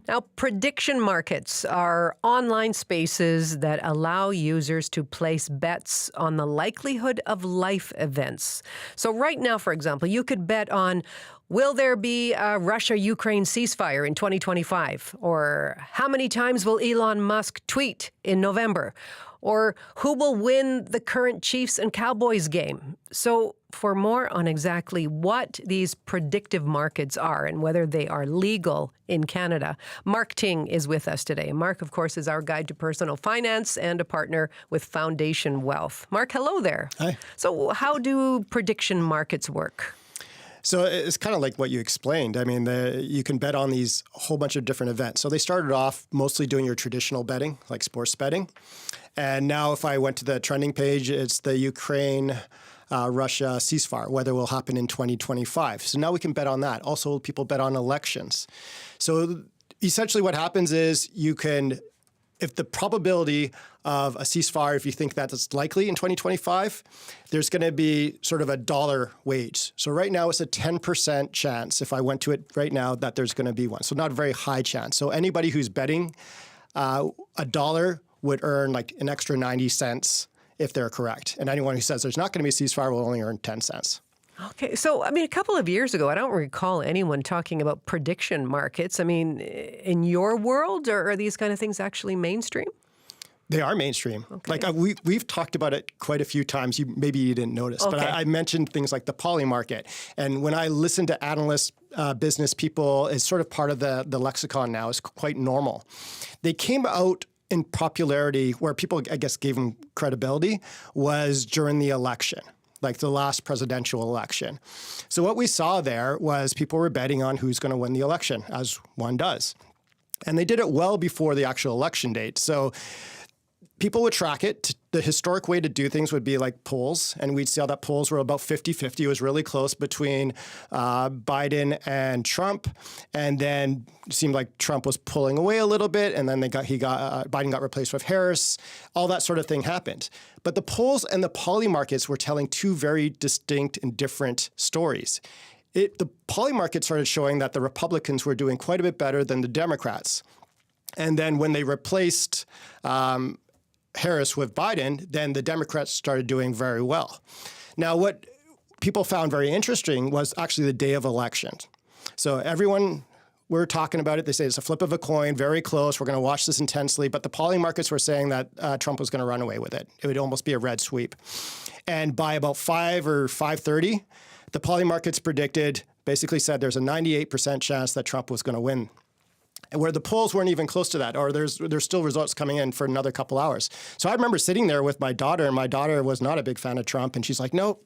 Now, prediction markets are online spaces that allow users to place bets on the likelihood of life events. So right now, for example, you could bet on, will there be a Russia-Ukraine ceasefire in 2025? Or how many times will Elon Musk tweet in November? Or who will win the current Chiefs and Cowboys game? So for more on exactly what these predictive markets are and whether they are legal in Canada, Mark Ting is with us today. Mark, of course, is our guide to personal finance and a partner with Foundation Wealth. Mark, hello there. Hi. So how do prediction markets work? So it's kind of like what you explained. I mean, you can bet on these whole bunch of different events. So they started off mostly doing your traditional betting, like sports betting. And now if I went to the trending page, it's the Ukraine-Russia ceasefire, whether it will happen in 2025. So now we can bet on that. Also, people bet on elections. So essentially what happens is you can, if the probability of a ceasefire, if you think that it's likely in 2025, there's going to be sort of a dollar wage. So right now it's a 10% chance, if I went to it right now, that there's going to be one. So not a very high chance. So anybody who's betting a dollar would earn like an extra 90 cents if they're correct. And anyone who says there's not going to be a ceasefire will only earn 10 cents. Okay. So, I mean, a couple of years ago, I don't recall anyone talking about prediction markets. I mean, in your world, are these kind of things actually mainstream? They are mainstream. Okay. Like we've talked about it quite a few times. Maybe you didn't notice, okay. But I mentioned things like the poly market. And when I listen to analysts, business people, it's sort of part of the lexicon now. It's quite normal. They came out in popularity where people, I guess, gave them credibility was during the election, like the last presidential election. So what we saw there was people were betting on who's going to win the election, as one does. And they did it well before the actual election date. So people would track it. The historic way to do things would be like polls, and we'd see how that polls were about 50-50. It was really close between Biden and Trump, and then it seemed like Trump was pulling away a little bit, and then Biden got replaced with Harris. All that sort of thing happened. But the polls and the poly markets were telling two very distinct and different stories. The poly market started showing that the Republicans were doing quite a bit better than the Democrats. And then when they replaced Harris with Biden, then the Democrats started doing very well. Now, what people found very interesting was actually the day of elections. So everyone, we're talking about it. They say it's a flip of a coin, very close. We're going to watch this intensely. But the poly markets were saying that Trump was going to run away with it. It would almost be a red sweep. And by about 5 or 5:30, the poly markets basically said there's a 98% chance that Trump was going to win. And where the polls weren't even close to that, or there's still results coming in for another couple hours. So I remember sitting there with my daughter, and my daughter was not a big fan of Trump, and she's like, "No,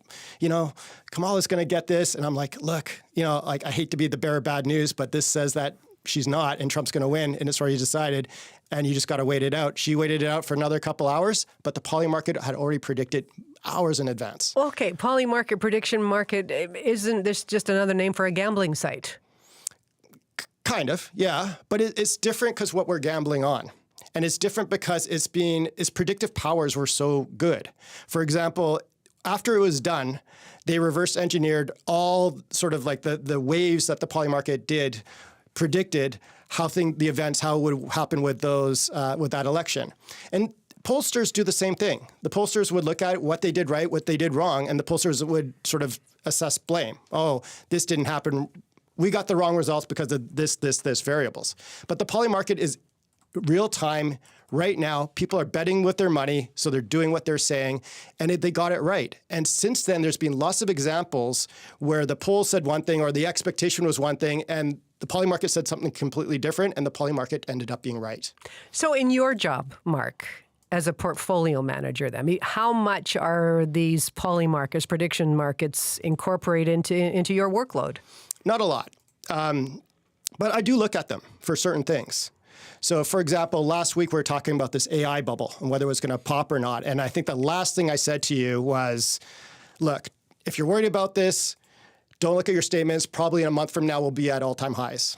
Kamala's going to get this," and I'm like, "Look, like I hate to be the bearer of bad news, but this says that she's not, and Trump's going to win, and it's already decided, and you just got to wait it out." She waited it out for another couple hours, but the poly market had already predicted hours in advance. Okay, poly market, prediction market, isn't this just another name for a gambling site? Kind of, yeah. But it's different because what we're gambling on. And it's different because its predictive powers were so good. For example, after it was done, they reverse engineered all sort of like the waves that the poly market predicted how it would happen with with that election. And pollsters do the same thing. The pollsters would look at what they did right, what they did wrong, and the pollsters would sort of assess blame. Oh, this didn't happen. We got the wrong results because of this variables. But the poly market is real time right now. People are betting with their money, so they're doing what they're saying, and they got it right. And since then, there's been lots of examples where the poll said one thing or the expectation was one thing, and the poly market said something completely different, and the poly market ended up being right. So in your job, Mark, as a portfolio manager, then, I mean, how much are these poly markets, prediction markets, incorporated into your workload? Not a lot, but I do look at them for certain things. So, for example, last week we were talking about this AI bubble and whether it was going to pop or not. And I think the last thing I said to you was, look, if you're worried about this, don't look at your statements. Probably in a month from now, we'll be at all-time highs.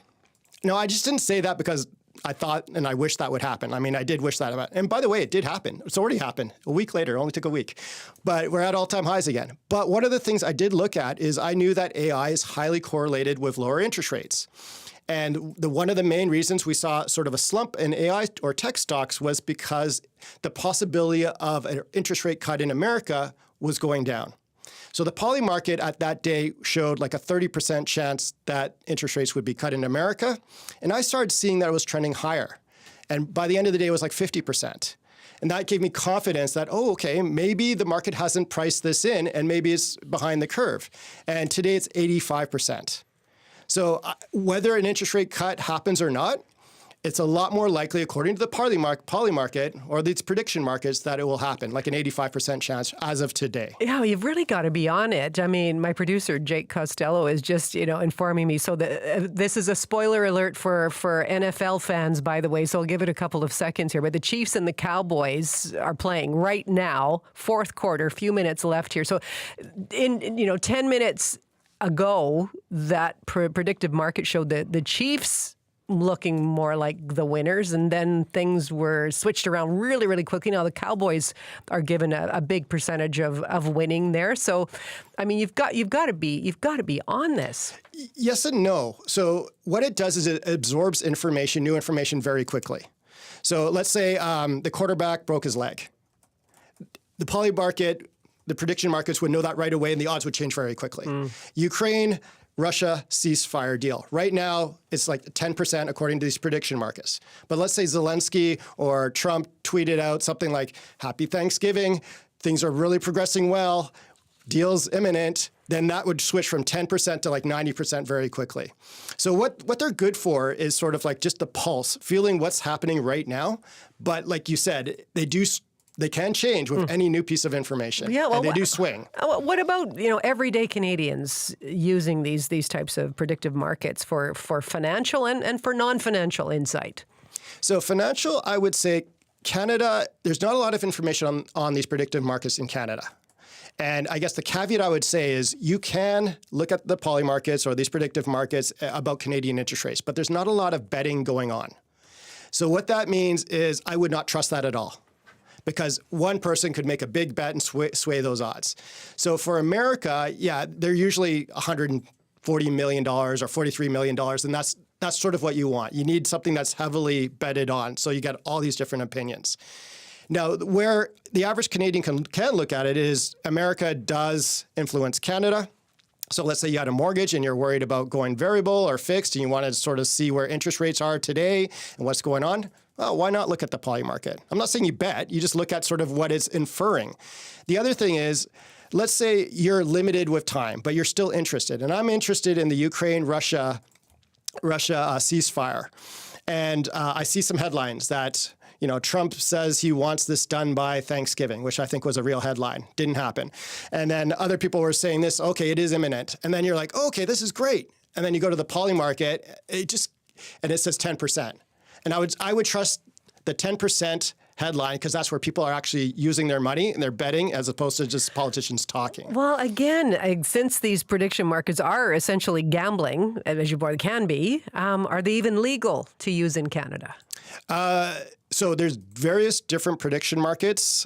No, I just didn't say that because I thought and I wish that would happen. I mean, I did wish that about. And by the way, it did happen. It's already happened. A week later, it only took a week. But we're at all-time highs again. But one of the things I did look at is I knew that AI is highly correlated with lower interest rates. And one of the main reasons we saw sort of a slump in AI or tech stocks was because the possibility of an interest rate cut in America was going down. So the poly market at that day showed like a 30% chance that interest rates would be cut in America. And I started seeing that it was trending higher. And by the end of the day, it was like 50%. And that gave me confidence that, oh, okay, maybe the market hasn't priced this in and maybe it's behind the curve. And today it's 85%. So whether an interest rate cut happens or not, it's a lot more likely, according to the poly market or these prediction markets, that it will happen, like an 85% chance as of today. Yeah, you've really got to be on it. I mean, my producer, Jake Costello, is just, informing me. So this is a spoiler alert for NFL fans, by the way, so I'll give it a couple of seconds here. But the Chiefs and the Cowboys are playing right now, fourth quarter, few minutes left here. So in 10 minutes ago, that predictive market showed that the Chiefs looking more like the winners, and then things were switched around really, really quickly. Now the Cowboys are given a big percentage of winning there. So, I mean, you've got to be on this. Yes and no. So what it does is it absorbs new information very quickly. So let's say the quarterback broke his leg. The poly market, the prediction markets would know that right away, and the odds would change very quickly. Ukraine, Russia ceasefire deal. Right now, it's like 10% according to these prediction markets. But let's say Zelensky or Trump tweeted out something like, Happy Thanksgiving, things are really progressing well, deal's imminent, then that would switch from 10% to like 90% very quickly. So what they're good for is sort of like just the pulse, feeling what's happening right now. But like you said, they can change with any new piece of information. Yeah, well, and they do swing. What about everyday Canadians using these types of predictive markets for financial and for non-financial insight? So financial, I would say Canada, there's not a lot of information on these predictive markets in Canada. And I guess the caveat I would say is you can look at the poly markets or these predictive markets about Canadian interest rates, but there's not a lot of betting going on. So what that means is I would not trust that at all, because one person could make a big bet and sway those odds. So for America, yeah, they're usually $140 million or $43 million, and that's sort of what you want. You need something that's heavily betted on, so you get all these different opinions. Now, where the average Canadian can look at it is America does influence Canada. So let's say you had a mortgage and you're worried about going variable or fixed, and you want to sort of see where interest rates are today and what's going on. Well, why not look at the poly market? I'm not saying you bet. You just look at sort of what it's inferring. The other thing is, let's say you're limited with time, but you're still interested. And I'm interested in the Ukraine-Russia ceasefire. And I see some headlines that Trump says he wants this done by Thanksgiving, which I think was a real headline. Didn't happen. And then other people were saying this, okay, it is imminent. And then you're like, okay, this is great. And then you go to the poly market, and it says 10%. And I would trust the 10% headline, because that's where people are actually using their money and they're betting, as opposed to just politicians talking. Well, again, since these prediction markets are essentially gambling, as you can be, are they even legal to use in Canada? So there's various different prediction markets.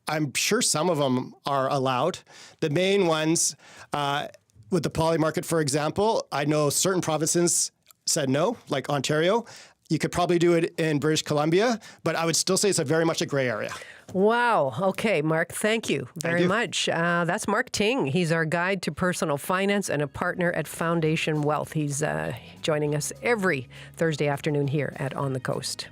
I'm sure some of them are allowed. The main ones, with the poly market, for example, I know certain provinces said no, like Ontario. You could probably do it in British Columbia, but I would still say it's very much a gray area. Wow. Okay, Mark, thank you very much. That's Mark Ting. He's our guide to personal finance and a partner at Foundation Wealth. He's joining us every Thursday afternoon here at On the Coast.